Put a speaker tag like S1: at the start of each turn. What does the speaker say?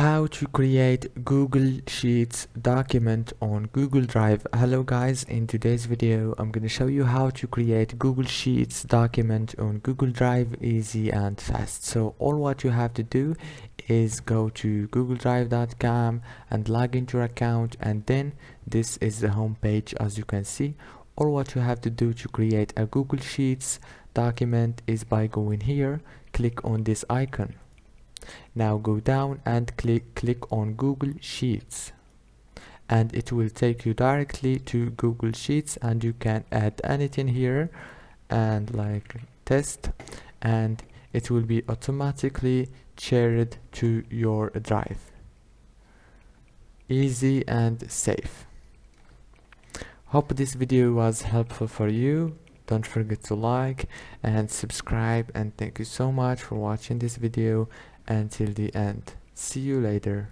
S1: How to create Google Sheets document on Google Drive. Hello guys, in today's video I'm going to show you how to create Google Sheets document on Google Drive easy and fast. So all what you have to do is go to googledrive.com and log into your account, and then this is the home page. As you can see, all what you have to do to create a Google Sheets document is by going here, click on this icon. Now go down and click on Google Sheets, and it will take you directly to Google Sheets, and you can add anything here and like test, and it will be automatically shared to your drive. Easy and safe. Hope this video was helpful for you. Don't forget to like and subscribe, and thank you so much for watching this video until the end. See you later.